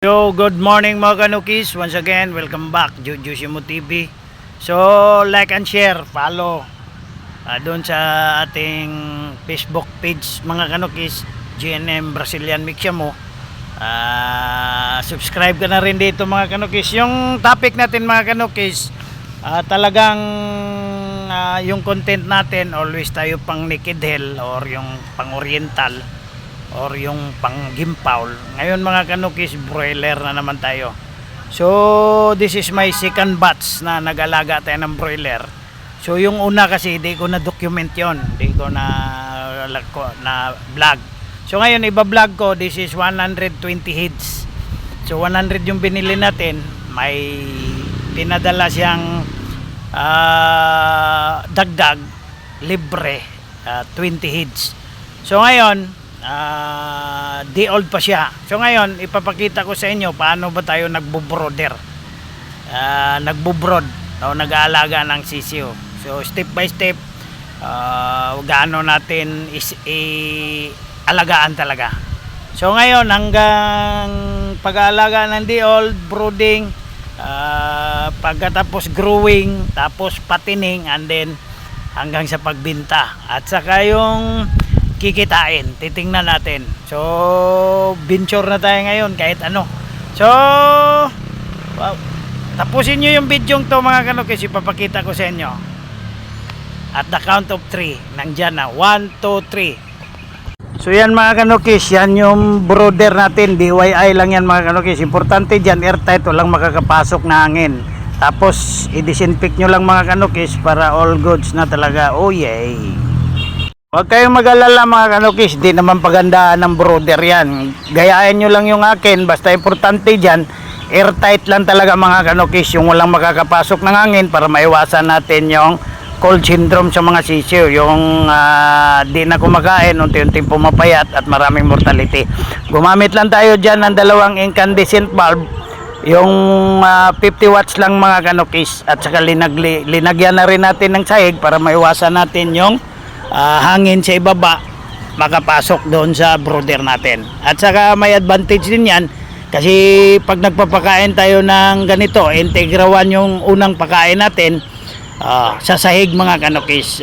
Yo, good morning mga kanukis. Once again, welcome back Juju Simo TV. So, like and share, follow doon sa ating Facebook page mga kanukis, GNM Brazilian Mixia mo. Subscribe ka na rin dito mga kanukis. Yung topic natin mga kanukis, talagang yung content natin, always tayo pang naked hell or yung pang oriental or yung pang gimpaul. Ngayon mga kanukis, broiler na naman tayo. So this is my second batch na nag-alaga tayo ng broiler. So yung una kasi di ko na document yon, di ko na vlog. So ngayon iba-vlog ko. This is 120 heads. So 100 yung binili natin. May pinadala siyang dagdag libre, 20 heads. So ngayon di old pa siya. So ngayon ipapakita ko sa inyo paano ba tayo nagbo-brooder, nagbo-brood o nag-aalaga ng sisiyo. So step by step, gaano natin alagaan talaga. So ngayon hanggang pag-aalaga ng di old, brooding, pagkatapos growing, tapos patining, and then hanggang sa pagbinta at saka yung kikitain, titingnan natin. So venture na tayo ngayon kahit ano. So wow, tapusin nyo yung video to mga kanukis. Ipapakita ko sa inyo at the count of 3. Nandyan na 1, 2, 3. So yan mga kanukis, yan yung brooder natin. DIY lang yan mga kanukis. Importante dyan, airtight, walang makakapasok na hangin. Tapos i-disinfect nyo lang mga kanukis para all goods na talaga. Oh yay. Huwag kayong mag-alala mga kanukis, di naman pagandaan ng brooder yan. Gayahin nyo lang yung akin, basta importante dyan, airtight lang talaga mga kanukis, yung walang makakapasok ng hangin para maiwasan natin yung cold syndrome sa mga sisiyo, yung di na kumakain, unti-unting pumapayat at maraming mortality. Gumamit lang tayo dyan ng dalawang incandescent bulb, yung 50 watts lang mga kanukis, at saka linagyan na rin natin ng sahig para maiwasan natin yung hangin sa ibaba makapasok doon sa brooder natin. At saka may advantage din yan kasi pag nagpapakain tayo ng ganito, integra 1 yung unang pakain natin sa sahig mga kanukis.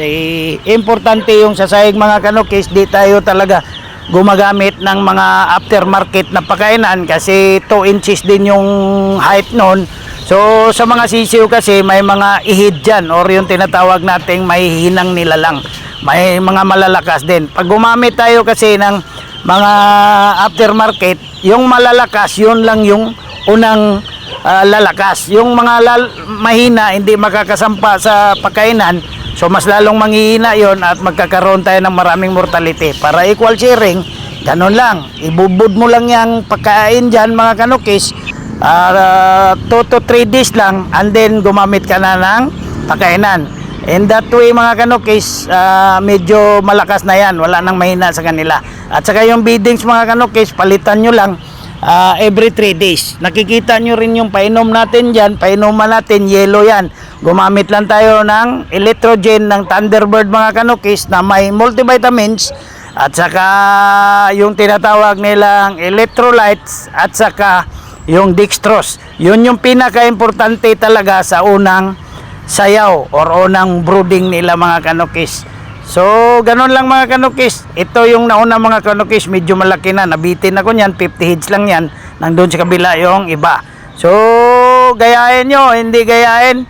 Importante yung sa sahig mga kanukis, di tayo talaga gumagamit ng mga aftermarket na pakainan kasi 2 inches din yung height nun. So sa mga sisiw kasi may mga ihid dyan or yung tinatawag nating may hinang nilalang, may mga malalakas din. Pag gumamit tayo kasi ng mga aftermarket, yung malalakas yun lang yung unang lalakas. Yung mga mahina hindi makakasampa sa pagkainan, so mas lalong manghihina yon at magkakaroon tayo ng maraming mortality. Para equal sharing, ganun lang, ibubud mo lang yung pagkain dyan mga kanukis, 2 to 3 days lang, and then gumamit ka na ng pakainan. And that way mga kanukis, medyo malakas na yan, wala nang mahina sa kanila. At saka yung beddings mga kanukis, palitan nyo lang every 3 days. Nakikita nyo rin yung painom natin dyan, painuman natin, yellow yan. Gumamit lang tayo ng electrogen ng Thunderbird mga kanukis na may multivitamins, at saka yung tinatawag nilang electrolytes, at saka yung dextrose. Yun yung pinaka-importante talaga sa unang sayaw or unang brooding nila mga kanukis. So ganun lang mga kanukis. Ito yung nauna mga kanukis, medyo malaki na, nabitin ako nyan, 50 heads lang yan. Nandun sa kabila yung iba. So gayahin nyo, hindi gayahin,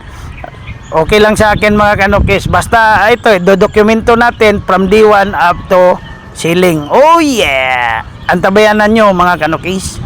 okay lang sa akin mga kanukis. Basta ito, dodokumento natin from D1 up to ceiling. Oh yeah! Antabayanan nyo mga kanukis.